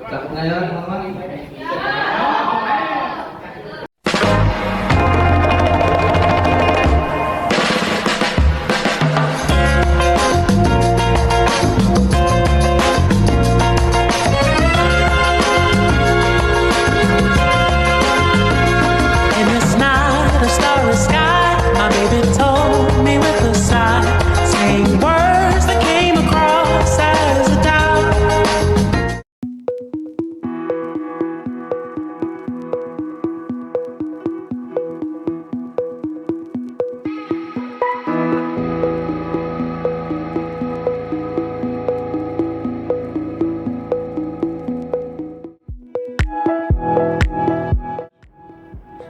Takut nggak ya teman-teman? In this night of starry sky, my baby told me with a sigh, saying words that came across as a doubt.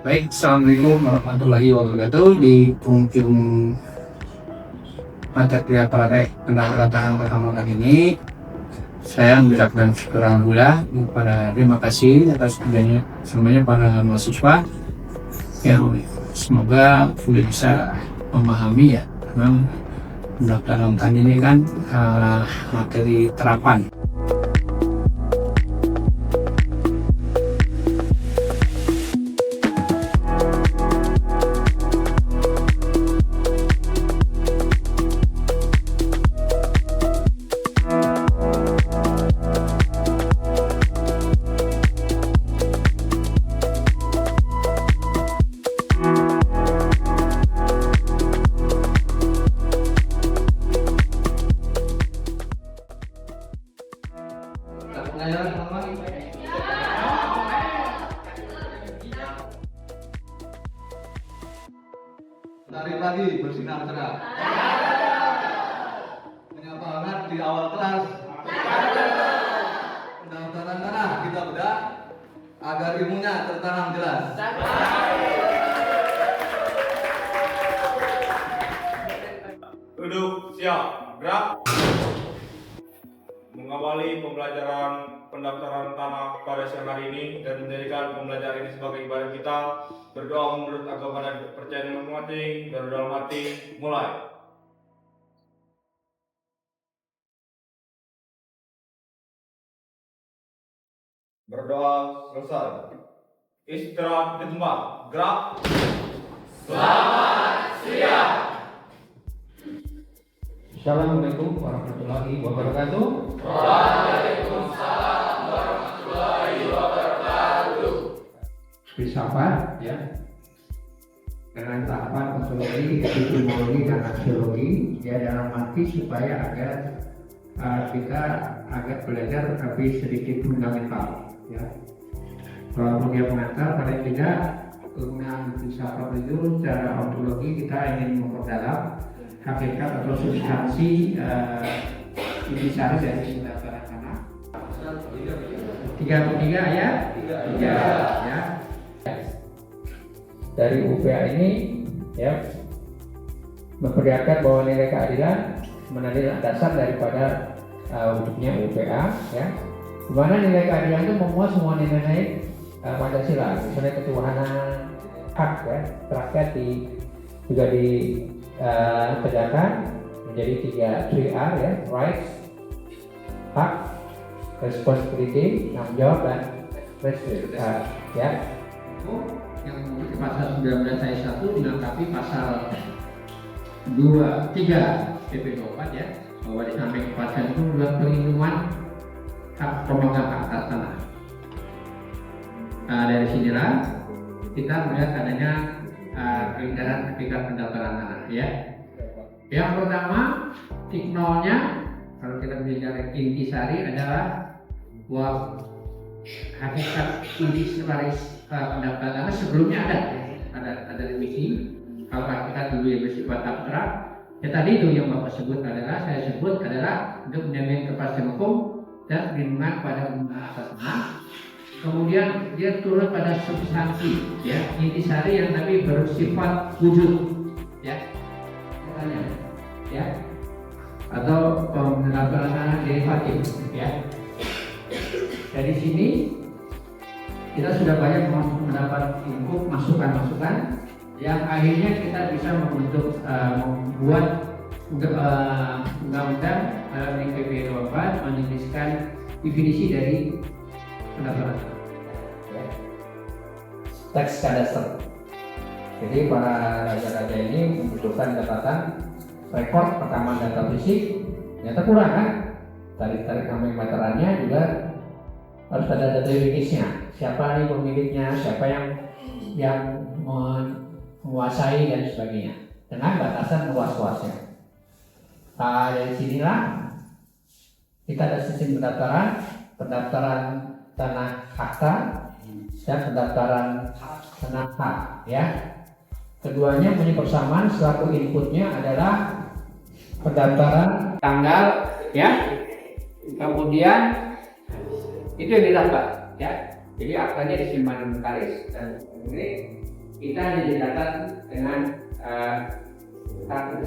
Baik, assalamualaikum warahmatullahi wabarakatuh. Di penghujung mata kuliah praktek pendaftaran pertama kali ini, saya mengucapkan syukur alhamdulillah kepada terima kasih atas kerjanya semuanya para mahasiswa yang semoga sudah bisa memahami ya, memang pendaftaran kali ini kan materi terapan. Dari pagi bersinar cerah. Menyapa hangat di awal kelas. Pendaftaran tanah kita bedah agar ilmunya tertanam jelas. Duduk, siap, gerak. Mengawali pembelajaran pendaftaran tanah pada siang hari ini dan menjadikan pembelajaran ini sebagai ibadah kita, berdoa menurut agama dan kepercayaan masing-masing, dan dalam hati, mulai. Berdoa selesai. Istirahat di tempat, gerak. Selamat siang. Assalamualaikum warahmatullahi wabarakatuh. Waalaikumsalam warahmatullahi wabarakatuh. Filsafat ya, dengan tahapan sosiologi, epistemologi dan aksiologi ya, dalam arti supaya agar kita agak belajar lebih sedikit fundamental ya. Kalau dia mengantar paling tidak penggunaan filsafat itu secara ontologi kita ingin memperdalam hakikat atau substansi intisari dari pendaftaran tanah. 33 ya? 3 ya. Dari UPA ini ya memperlihatkan bahwa nilai keadilan menjadi landasan daripada wujudnya UPA ya. Di mana nilai keadilan itu memuat semua nilai Pancasila, misalnya ketuhanan, hak ya, rakyat juga ditegakkan menjadi 3R ya, rights, hak, responsibility, tanggung jawab dan respect ya. Yang di pasal 19 ayat 1 dilengkapi pasal 3 PP 24 ya, bahwa di samping kepastian itu adalah perlindungan hak pemegang hak atas tanah. Dari sinilah kita melihat adanya peredaran hakikat pendaftaran tanah ya. Yang pertama, titik nolnya kalau kita bicara intisari adalah bahwa hakikat intisari pendaftaran tanah sebelumnya ada remisi. Kalau hakikat dulu yang bersifat abstrak, ya tadi itu yang Bapak sebut saya sebut adalah untuk menjamin kepastian hukum dan perlindungan pada penggunaan atas tanah. Kemudian dia turun pada substansi ya, intisari yang tapi bersifat wujud ya, ya, atau pendaftaran derivatif ya. Dari sini kita sudah banyak mendapat input masukan yang akhirnya kita bisa membentuk membuat undang-undang PP 24 menuliskan definisi dari pendaftaran tanah. Ya. Tax cadastre. Jadi para raja-raja ini membutuhkan catatan rekor rekaman data fisik, ternyata kurang kan? Tarik meterannya juga harus ada data yuridisnya. Siapa nih pemiliknya, siapa yang menguasai dan sebagainya, dengan batasan luas-luasnya. Dari sinilah kita ada sistem pendaftaran tanah akta dan pendaftaran tanah hak, ya. Keduanya punya persamaan, selaku inputnya adalah pendaftaran tanggal, ya. Kemudian itu yang didaftar, ya. Jadi aktanya disimpan di notaris dan ini kita dicatat dengan kartu.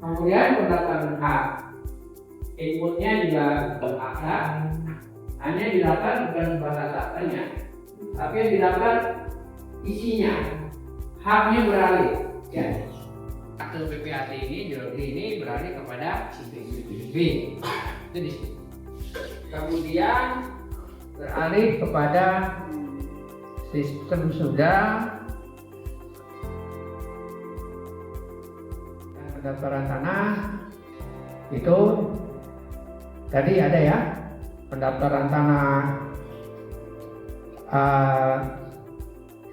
Kemudian pendaftaran hak, inputnya juga akta, hanya didaftar bukan batas aktanya, tapi yang didaftar isinya, haknya beralih, ya. Akte PPAT ini, jual beli ini beralih kepada B. Itu di sini. Kemudian beralih kepada sistem sudah pendaftaran tanah itu tadi ada ya, pendaftaran tanah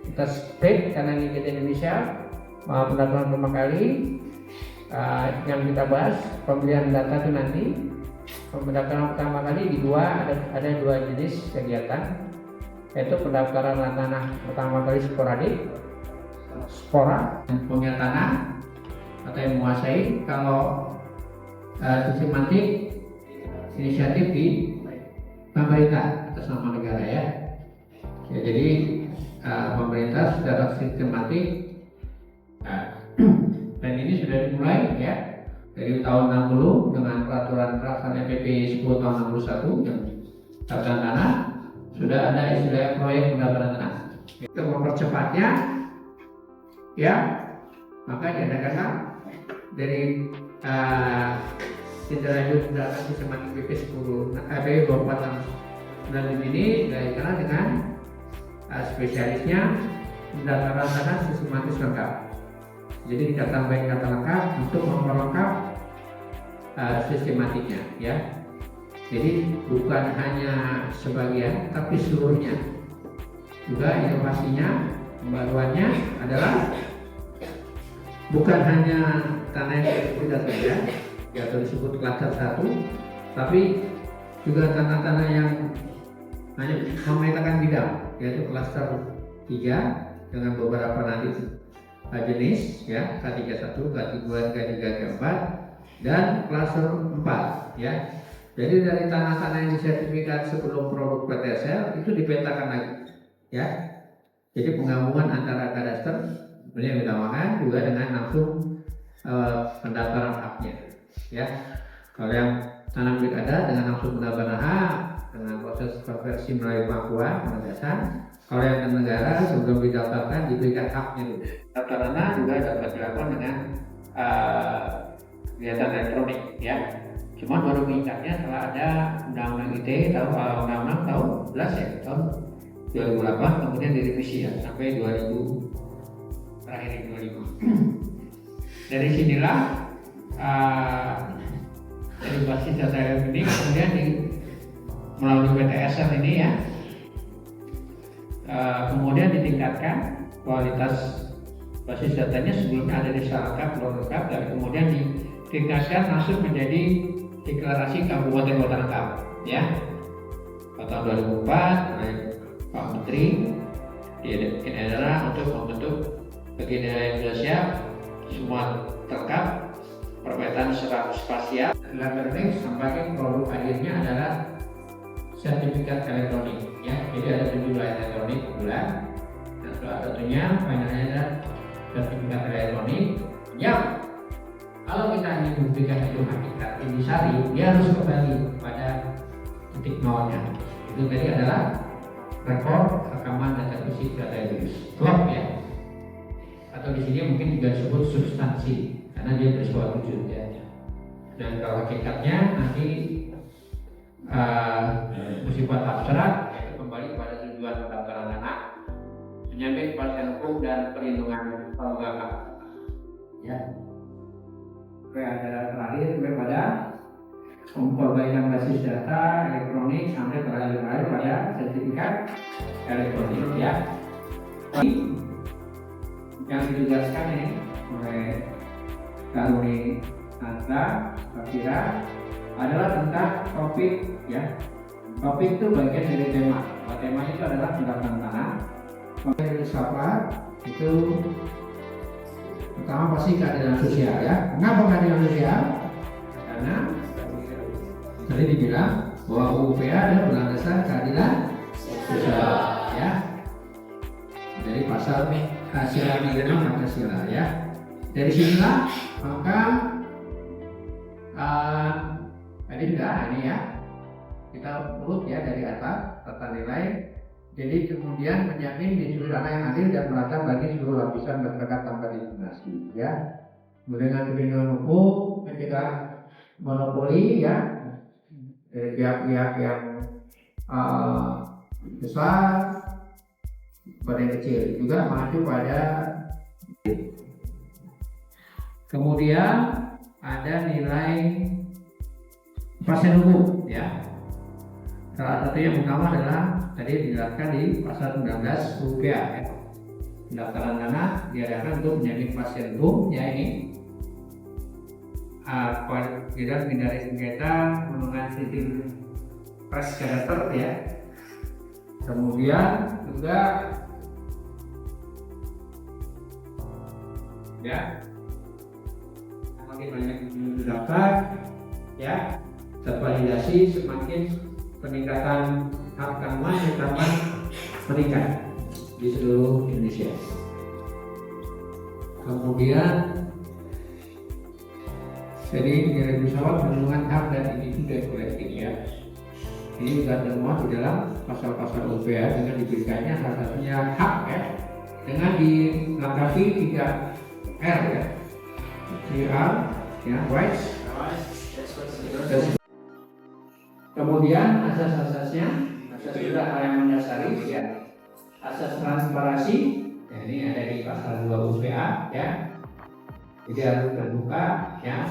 kita state karena ini kita Indonesia, pendaftaran pertama kali yang kita bahas pembelian data itu nanti. Pendaftaran pertama kali ada dua jenis kegiatan, yaitu pendaftaran tanah pertama kali sporadik, spora, punya tanah atau yang menguasai. Kalau sistematik inisiatif di pemerintah atas nama negara, ya. Jadi pemerintah secara sistematik dan ini sudah dimulai, ya. Dari tahun 60 dengan peraturan pelaksanaan PP 10 tahun 61 yang pendaftaran tanah sudah ada istilah proyek pendaftaran tanah. Untuk mempercepatnya, ya, maka diadakanlah dari tindak lanjut data sistematik PP 10 24 tahun 95 ini diadakan dengan spesialisnya pendaftaran tanah sistematis lengkap. Jadi kita tambahkan kata lengkap untuk memperlengkap sistematiknya, ya. Jadi bukan hanya sebagian, tapi seluruhnya. Juga inovasinya, pembaruannya adalah bukan hanya tanah yang tidak saja, atau disebut klaster 1, tapi juga tanah-tanah yang hanya memetakan bidang, yaitu klaster 3 dengan beberapa nanti jenis, ya, K31, K2, K3, K4 dan klaster 4, ya. Jadi dari tanah-tanah yang disertifikat sebelum produk PTSL itu dipetakan lagi, ya. Jadi penggabungan antara kadaster yang ditamakan juga dengan langsung pendaftaran haknya, ya. Kalau yang tanah milik ada dengan langsung pendaftaran hak dengan proses konversi melalui pengakuan penegasan. Kalau yang negara sebelum didaftarkan diberikan haknya dulu. Pendaftaran tanah juga dapat dilakukan dengan kegiatan elektronik, ya. Cuma baru meningkatnya setelah ada Undang-Undang ITE Undang-Undang tahun 11 ya, tahun 2008, kemudian direvisi ya sampai 2000 terakhir 2005. Dari sinilah dari basis data ini kemudian melalui PTSL ini, ya. Kemudian ditingkatkan kualitas basis datanya, sebelumnya ada desa lengkap, belum lengkap, dan kemudian ditingkatkan langsung menjadi deklarasi kabupaten kota lengkap, ya. Pada tahun 2004 oleh Pak Menteri di daerah untuk membentuk bagian daerah Indonesia semua lengkap, permetaan secara spasial. Learning sampai produk akhirnya adalah sertifikat elektronik, ya. Jadi ada 7 line elektronik bulan, dan salah satunya finalnya ada sertifikat elektronik yang kalau kita ingin membuktikan itu hakikat intisari, dia harus kembali pada titik nolnya. Itu tadi adalah rekor rekaman data fisik data Indonesia, klop, ya. Atau di sini mungkin juga disebut substansi karena dia bersifat wujud, ya. Dan kalau hakikatnya nanti bersifat abstrak, kewajiban pendaftaran anak, menjamin kepastian hukum dan perlindungan kelembagaan. Ya. Oke, ada terakhir kepada perbaikan basis data elektronik sampai terakhir pada sertifikat elektronik ya. Yang dijelaskan ini oleh Karuni Nata Fakira adalah tentang topik ya. Topik itu bagian dari tema. Tema itu adalah pendaftaran tanah. Dari filsafat itu pertama pasti keadilan sosial ya. Kenapa keadilan sosial? Karena tadi dibilang bahwa UPA adalah berlandaskan keadilan sosial ya. Dari pasal Sila 5 Pancasila ya. Dari sinilah maka tadi sudah ini ya. Kita urut ya dari atas tata nilai. Jadi kemudian menjamin di seluruh tanah yang adil dan merata bagi seluruh lapisan masyarakat tanpa diskriminasi ya. Dengan perlindungan hukum ketika monopoli ya dari pihak-pihak yang besar pada yang kecil juga mengacu pada. Kemudian ada nilai kepastian hukum ya. Salah satu yang utama adalah tadi dijelaskan di pasal 19 UPA ya. Pendaftaran tanah diadakan untuk menjamin kepastian hukum ya ini. Tidak menghindari sengketa menggunakan sistem press character ya. Kemudian juga ya semakin banyak terdaftar ya tervalidasi semakin peningkatan hak keamanan yang dapat meningkat di seluruh Indonesia. Kemudian jadi nilai pesawat perlindungan hak dan individu dan kolektif ya. Ini juga termuat di dalam pasal-pasal UPA dengan diberikannya salah satunya hak ya dengan dilengkapi 3R ya. 3R ya, rights. Kemudian asas-asasnya, asas juga hal yang mendasari ya. Asas transparansi, ya, ini ada di pasal 2 UPA ya. Jadi harus terbuka ya.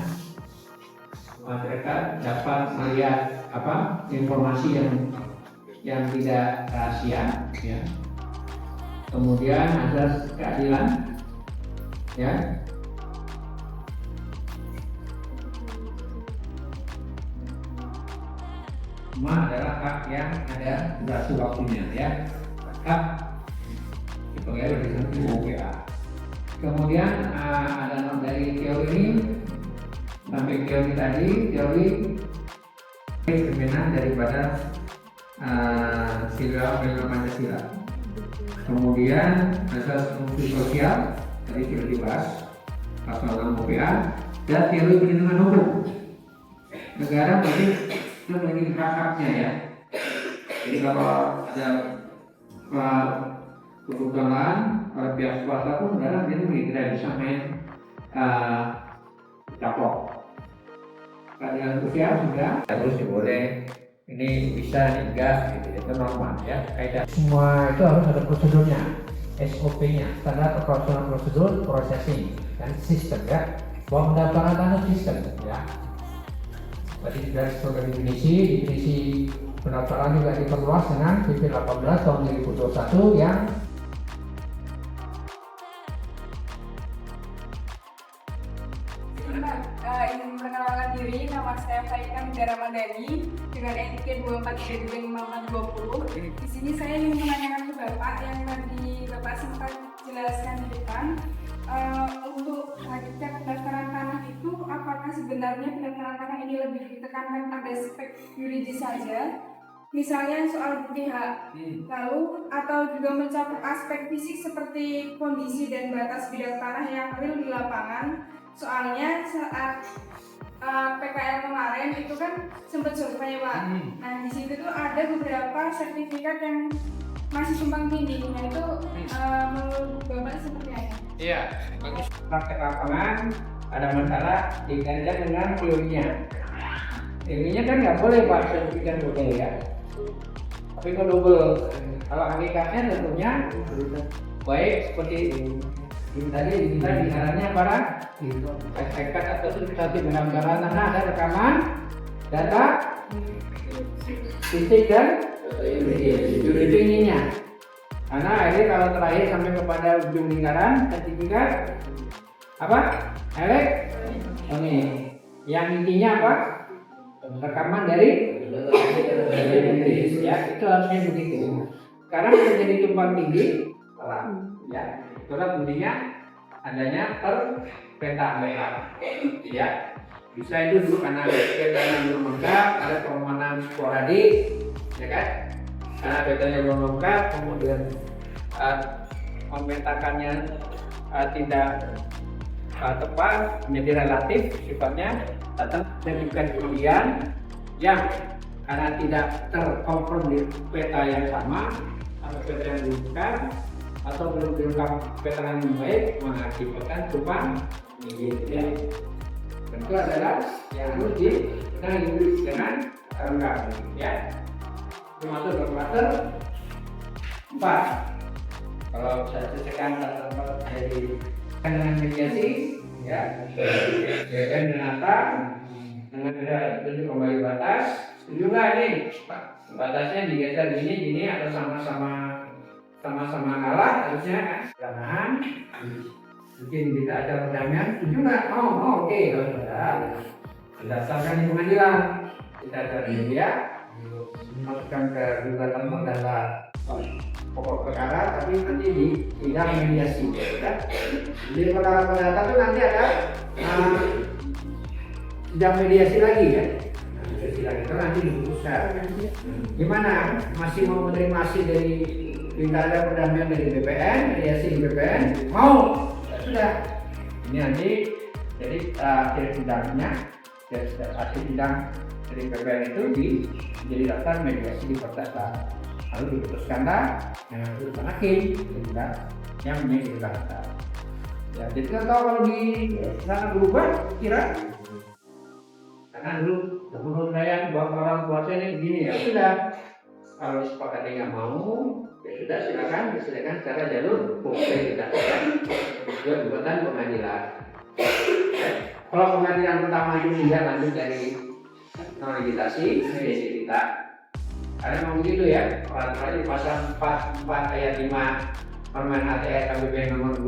Masyarakat dapat melihat informasi yang tidak rahasia ya. Kemudian asas keadilan ya. Semua adalah hak yang ada durasi waktunya ya. Hak itu ya dari UPA. Kemudian ada dari teori ini sampai teori tadi, teori permainan daripada sila Pancasila. Kemudian asas fungsi sosial tadi sudah dibahas pasal 6 UPA dan teori perlindungan hukum. Negara memiliki hak-haknya ya. Jadi kalau ada kebutuhan oleh pihak swasta pun negara ini tidak bisa main caplok. Keadilan sosial sudah terus boleh ini bisa ini enggak gitu, itu normal ya kaidah. Semua itu harus ada prosedurnya, SOP-nya, standar operasional prosedur processing dan sistem ya. Bahwa pendaftaran tanah sistem ya. Tadi sudah sebagai definisi pendaftaran juga diperluas dengan PP 18 tahun 2021 yang ingin memperkenalkan diri, nama saya Faika Negara Madani dengan NIK 2432520. Di sini saya ingin menanyakan ke Bapak yang tadi Bapak sempat jelaskan di depan. Untuk hakikat pendaftaran tanah itu, apakah sebenarnya pendaftaran tanah ini lebih ditekankan pada aspek yuridis saja, misalnya soal bukti hak, lalu atau juga mencakup aspek fisik seperti kondisi dan batas bidang tanah yang real di lapangan? Soalnya saat PKL kemarin itu kan sempat survei Pak. Nah di situ tuh ada beberapa sertifikat yang masih tumpang tindih. Nah itu menurut Bapak seperti apa? Iya, bagus. Praktek lapangan ada masalah dikaitkan dengan teorinya. Teorinya kan nggak boleh Pak sertifikat boleh ya. tapi kalau double. Kalau hakikatnya tentunya baik seperti tadi kita bicaranya para hakikat atau substantif pendaftaran tanah ada rekaman data fisik dan itu ininya. Karena akhirnya kalau terakhir sampai kepada ujung lingkaran sertifikat apa? Elektronik. Yang intinya apa? Rekaman dari ya, itu harusnya begitu. Sekarang menjadi tumpang tinggi, ya, itulah bunyinya adanya perpetaangan, ya. Bisa itu dulu karena petanya belum lengkap, ada permohonan sporadik, ya kan? Karena petanya belum lengkap, kemudian memetakannya tidak tepat, menjadi relatif sifatnya, datang sertifikat kerugian yang karena tidak terkonfirm di peta yang sama atau peta yang dilengkap atau belum dilengkap peta yang baik mengakibatkan tumpang tinggi, ya. Tentu adalah yang harus ditangani dengan lengkap, ya. Termasuk bermater 4. Kalau saya selesaikan dari dengan mediasi, ya, dengan data, dengan ada tunjuk kembali batas, juga nih batasnya digeser gini atau sama-sama kalah harusnya kan. Mungkin kita ada perdamaian, setuju nggak? Oh, oke, sudah. Berdasarkan di pengadilan, kita cari dia, masukkan ke gugatan perdata pokok perkara, tapi nanti di sidang mediasi. Ya. Di perkara perdata itu nanti ada sidang mediasi lagi, ya. Sidang itu nanti diputuskan. Gimana? Masih mau menerima hasil dari pilkada perdamaian dari BPN, mediasi di BPN? Mau? Sudah. Ini nanti jadi hasil sidangnya, hasil sidang dari BPN itu jadi daftar mediasi di perdata. Lalu diputuskanlah yang putusan hakim, yang menjadi daftar. Ya, jadi kita tahu kalau di sana berubah, kira karena dulu menurut saya bahwa orang tua ini begini, ya sudah. Kalau sepakatnya nggak mau, ya sudah silakan diselesaikan secara jalur hukum kita gugatan pengadilan. Kalau pengadilan pertama itu tidak lanjut dari non-legitasi, mediasi kita. Karena memang begitu ya, di pasal 4 ayat 5 Permen ATR KPP nomor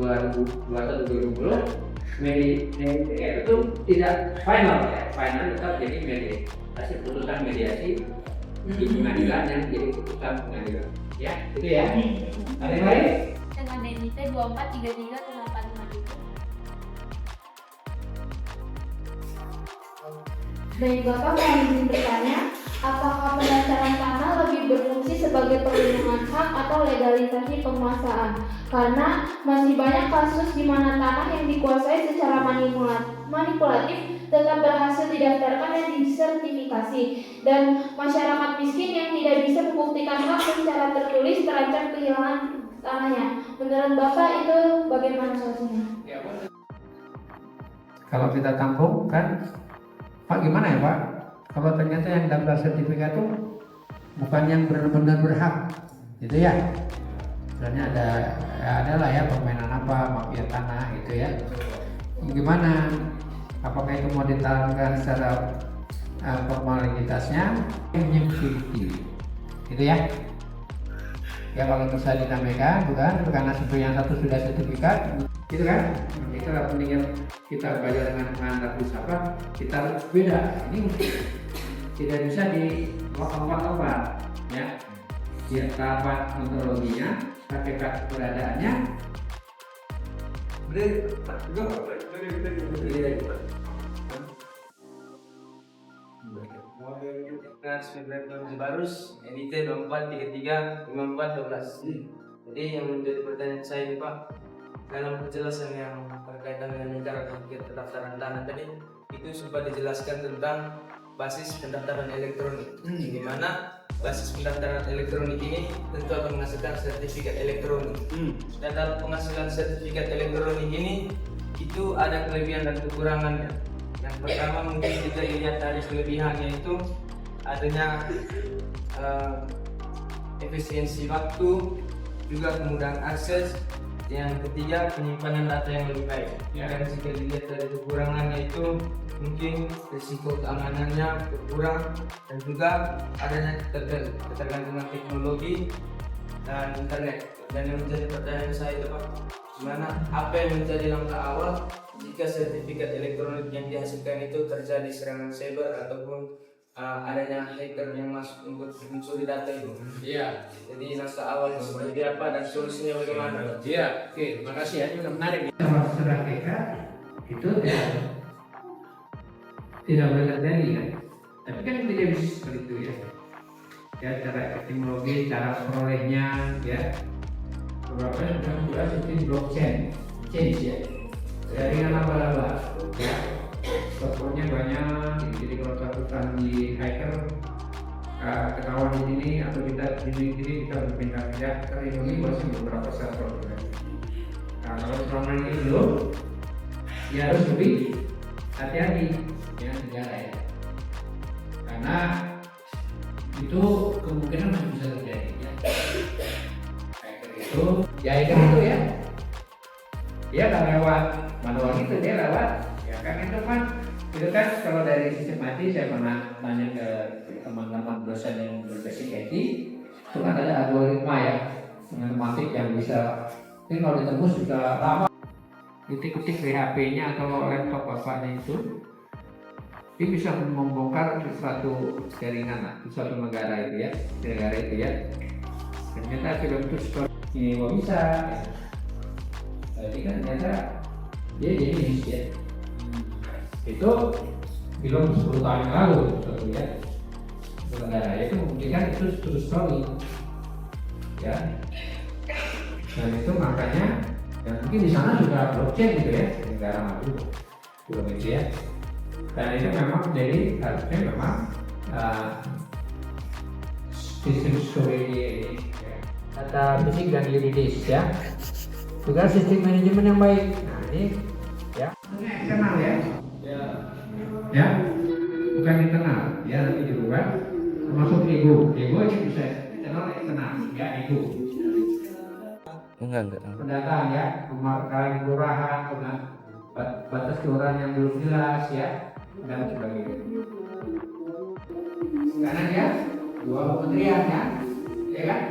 2021/2020 itu tidak final, ya. Final tetap jadi mediasi, hasil putusan mediasi di pengadilan yang jadi putusan pengadilan. Ya, itu ya. Ada yang lain? Dengan DNIT 2433/85. Dari Bapak mau izin bertanya, apakah pendaftaran tanah lebih berfungsi sebagai perlindungan hak atau legalisasi penguasaan? Karena masih banyak kasus di mana tanah yang dikuasai secara manipulatif tetap berhasil didaftarkan dan disertifikasi, dan masyarakat miskin yang tidak bisa membuktikan hak secara tertulis terancam kehilangan tanahnya. Menurut Bapak itu bagaimana solusinya? Kalau kita tampung kan, Pak gimana ya Pak? Kalau ternyata yang daftar sertifikat itu bukan yang benar-benar berhak, gitu ya. Misalnya ada lah ya permainan apa, mafia tanah gitu ya. Gimana? Apakah itu mau ditaruhkan secara formalitasnya? Yang bukti, gitu ya. Ya kalau bisa dinamakan, bukan karena yang satu sudah sertifikat, gitu kan? Itulah pentingnya kita belajar dengan mengantar filsafat, kita harus beda. Ini tidak bisa di lompat-lompat, ya. Dia tahapan ontologinya, hakikat keberadaannya. Barus NIT 24335412. Jadi yang menjadi pertanyaan saya ini Pak, dalam penjelasan yang berkaitan dengan cara pendaftaran tanah tadi itu sempat dijelaskan tentang basis pendaftaran elektronik, di mana basis pendaftaran elektronik ini tentu akan menghasilkan sertifikat elektronik. Dan dalam penghasilan sertifikat elektronik ini itu ada kelebihan dan kekurangannya. Yang pertama mungkin kita lihat dari kelebihannya itu adanya efisiensi waktu, juga kemudahan akses. Yang ketiga, penyimpanan data yang lebih baik. Dan jika dilihat dari kekurangannya itu mungkin risiko keamanannya berkurang dan juga adanya ketergantungan teknologi dan internet. Dan yang menjadi pertanyaan saya itu Pak, gimana apa yang menjadi langkah awal jika sertifikat elektronik yang dihasilkan itu terjadi serangan cyber ataupun adanya hacker yang masuk untuk mencuri data itu? Iya. Jadi langkah awalnya seperti apa dan solusinya bagaimana? Iya. Oke, terima kasih ya. Ini udah menarik. Kalau setelah TK itu tidak boleh terjadi kan? Tapi kan itu dia bisa seperti itu ya. Ya, cara etimologi, cara perolehnya, ya. Beberapa yang juga sistem blockchain, change ya. Jaringan laba-laba, ya. Tokonya banyak, jadi kalau lakukan di hacker ketahuan di sini atau kita di sini kita berpindah ya ke Indonesia masih beberapa server. Nah, kalau selama ini belum, ya harus lebih hati-hati dengan negara ya, karena itu kemungkinan masih bisa terjadi ya. Hacker itu, ya hacker itu ya, dia nggak lewat manual itu, dia lewat ya kan itu kan kalau dari sistem IT saya pernah tanya ke teman-teman dosen yang berbasic IT, itu kan ada algoritma ya matematik yang bisa, ini kalau ditembus juga lama, ketik-ketik di HP-nya atau laptop bapaknya itu, dia bisa membongkar suatu jaringan lah, suatu negara itu ya, ternyata film itu ini kok bisa ya. Jadi kan ternyata dia jenis ya. Itu film 10 tahun yang lalu suatu ya, negara itu membuktikan itu true story ya. Dan itu makanya dan mungkin di sana juga blockchain gitu ya, negara maju belum itu ya. Dan itu memang jadi harusnya memang sistem story ini ya. Data fisik dan yuridis ya, juga sistem manajemen yang baik. Nah ini ya, ini eksternal ya, ya bukan internal ya, tapi juga termasuk ego ini bisa eksternal ya, ego Enggak. pendataan ya, kalian kelurahan, batas kelurahan yang belum jelas ya, dan sebagainya. Karena dia dua kementerian ya kan?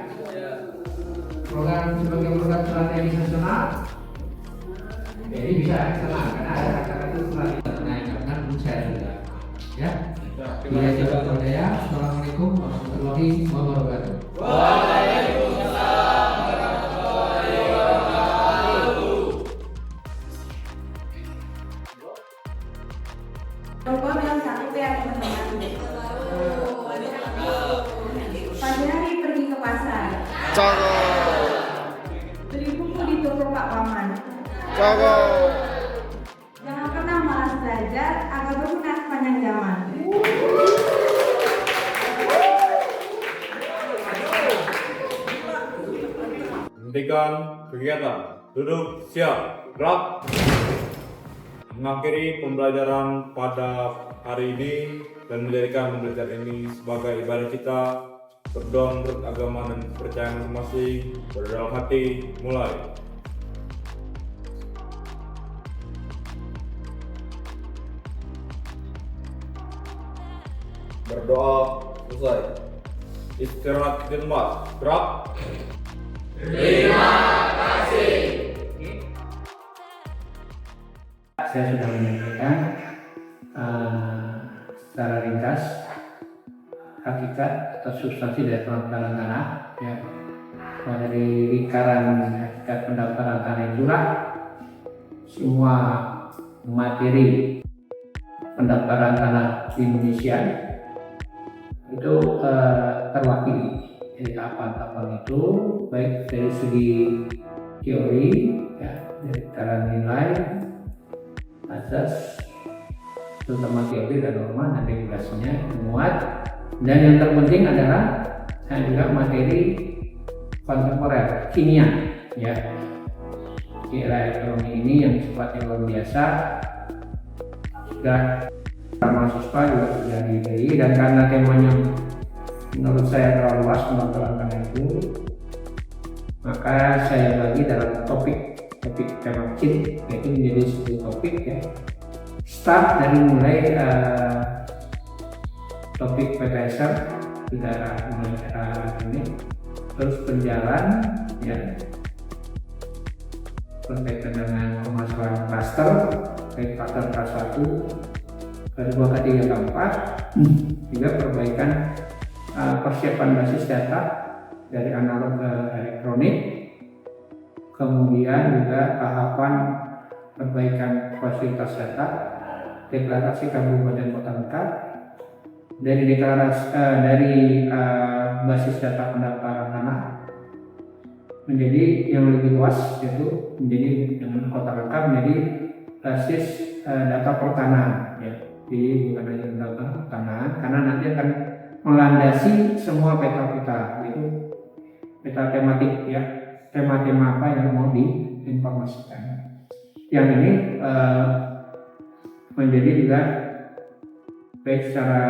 Program sebagai program strategis nasional, jadi bisa eksternal karena ada kata-kata strategis. Nah, karena saya sudah ya. Bila kita berdaya, Assalamualaikum warahmatullahi wabarakatuh. Waalaikumsalam warahmatullahi wabarakatuh. Coba yang satu ya teman-teman. Pagi hari pergi ke pasar. Beli buku di toko Pak Paman. Jangan pernah malas belajar agar berguna sepanjang zaman. Hentikan kegiatan. Duduk siap. Gerak. Mengakhiri pembelajaran pada hari ini dan menjadikan pembelajaran ini sebagai ibadah kita berdoa menurut agama dan kepercayaan masing-masing. Berdalam hati, mulai. Berdoa selesai. Istirahat di tempat. Gerak. Saya sudah menyampaikan secara ringkas hakikat atau substansi dari pendaftaran tanah ya, dari lingkaran hakikat pendaftaran tanah itulah semua materi pendaftaran tanah di Indonesia itu terwakili. Jadi tahapan-tahapan itu baik dari segi teori ya, dari cara nilai asas, terutama teori dan norma dan regulasinya muat, dan yang terpenting adalah juga materi kontemporer kimia ya. Era ekonomi ini yang sifatnya luar biasa sudah mahasiswa juga sudah diberi, dan karena temanya menurut saya terlalu luas pendaftaran tanah itu, maka saya bagi dalam topik tema kecil, yaitu menjadi 10 topik ya. Start dari mulai topik PTSR di daerah ini, terus berjalan ya berkaitan dengan permasalahan klaster, baik klaster K1, K2, K3, K4, juga perbaikan persiapan basis data dari analog ke elektronik, kemudian juga tahapan perbaikan fasilitas data, deklarasi kabupaten kota lengkap, dari basis data pendaftaran tanah menjadi yang lebih luas, yaitu menjadi dengan kota lengkap menjadi basis data pertanahan ya. Jadi bukan hanya data pertanahan, karena nanti akan melandasi semua peta-peta, yaitu peta tematik ya, tema-tema apa yang mau diinformasikan. Yang ini menjadi juga baik secara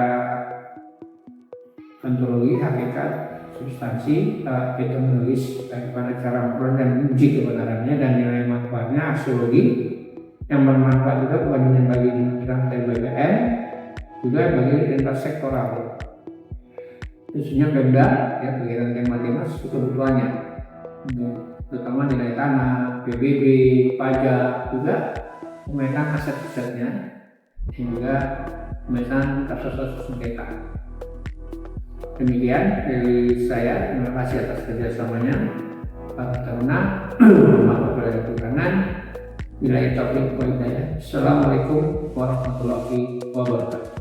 ontologi, hakikat, substansi, etimologis, bagaimana cara memperoleh dan menguji kebenarannya, dan nilai manfaatnya, aksiologi yang bermanfaat juga bukan hanya bagi rantai BBM, juga bagi lintas sektoral, khususnya Pemda ya, kegiatan tema-tema kebutuhannya, terutama nilai tanah, PBB, pajak, juga pemetaan aset-asetnya, juga pemetaan kasus-kasus sengketa. Demikian dari saya, terima kasih atas kerjasamanya Pak Taruna. Maaf bila ada kekurangan. Bila itu Assalamualaikum warahmatullahi wabarakatuh.